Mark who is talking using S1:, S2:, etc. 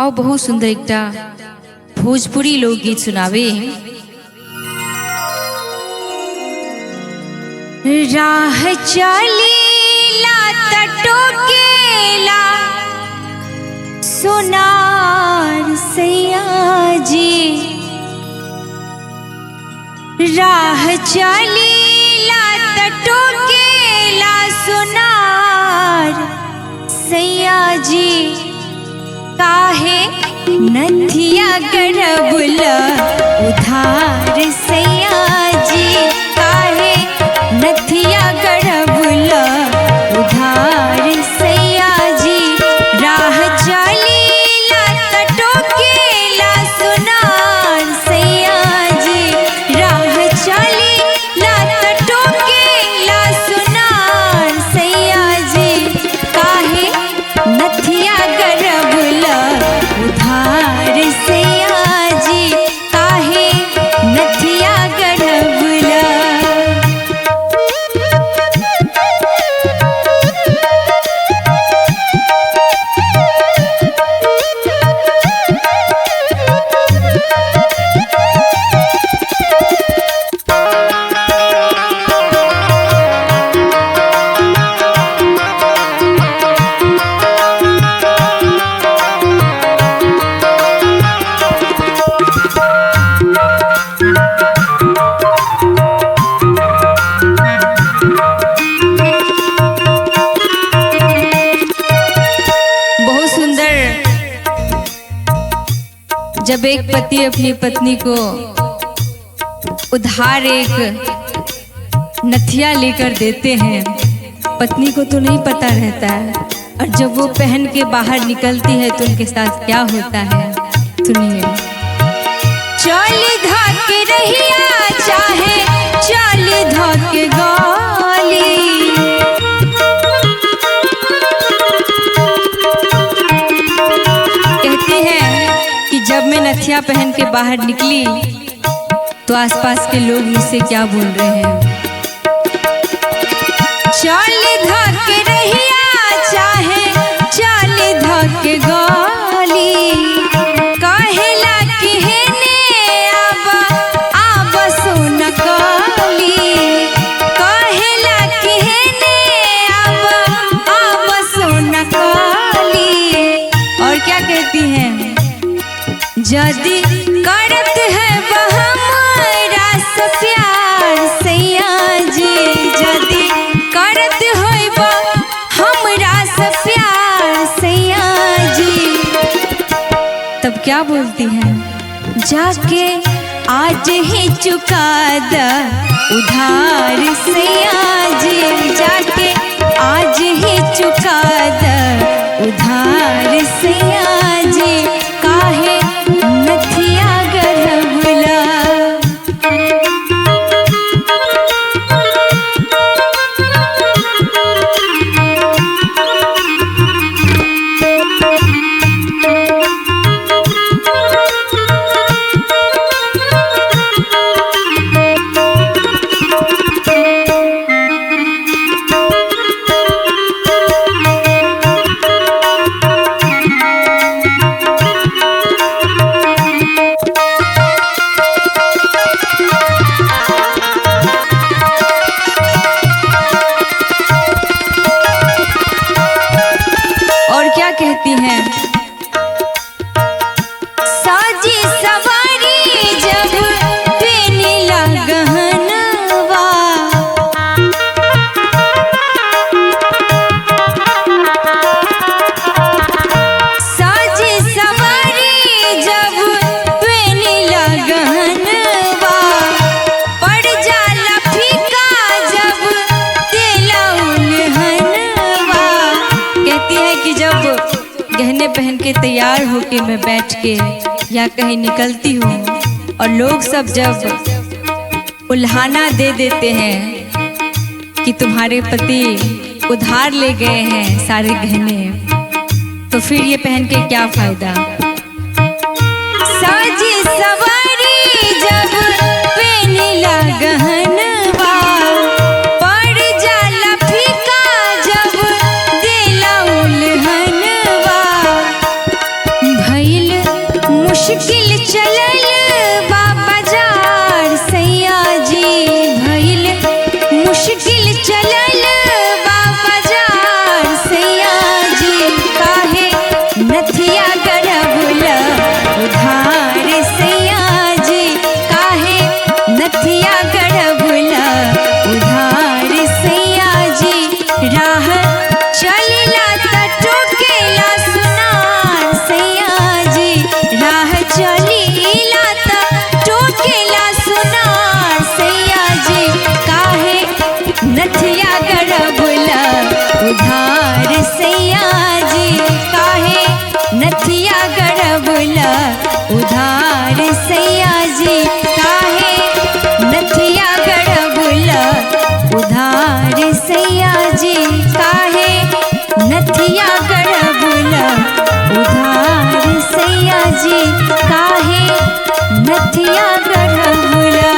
S1: और बहुत सुंदर एकटा भोजपुरी लोकगीत सुनावे। राह चलीला टोकेला सोनार सैया जी, राह चलीला टोकेला सोनार सैया जी, काहे नथिया गरबुला उधार सैया जी, काहे नथिया गरबुला उधार सैया जी, राह चलीला टोकेला सोनार सैया जी, राह चलीला टोकेला सोनार सैया जी, काहे नथिया गरबुला उधार सैया जी, काहे नथिया गरबुला। जब एक पति अपनी पत्नी को उधार एक नथिया लेकर देते हैं, पत्नी को तो नहीं पता रहता है, और जब वो पहन के बाहर निकलती है तो उनके साथ क्या होता है, सुनिए। चल धके रहिया चाहे चल धके गाली, कहती है कि जब मैं नथिया पहन के बाहर निकली तो आसपास के लोग मुझसे क्या बोल रहे हैं। चल धके रहिया चाहे चल धके गाली, कहेला कि हेने आब सोन काली, कहेला कि हेने आब सोन काली। और क्या कहती हैं, जदी करत है हमरा से प्यार सैया जी, जदी करत होइबा हमरा से प्यार सैया जी, तब क्या बोलती हैं, जाके आज ही चुका द उधार सैया जी, जाके आज ही चुका द उधार सैया जी, काहे नथिया गरबुला। कहती हैं, साजी सवारी जब पेनीला गहनवा, साजी सवारी जब पेनीला गहनवा, पड़ जाला फीका जब तेला उल्हनवा। कहती है कि जब गहने पहन के तैयार होके मैं बैठ के या कहीं निकलती हूँ और लोग सब जब उल्हाना दे देते हैं कि तुम्हारे पति उधार ले गए हैं सारे गहने, तो फिर ये पहन के क्या फायदा। साजी सवारी जब पेनीला गहनवा, पड़ जाला फीका जब दिला उल्हनवा, भई नथिया गढ़बुला उधार सैया जी काहे नथिया गढ़बुला उधार सैया जी काहे नथिया गढ़बुला उधार सैया जी काहे नथिया गढ़बुला।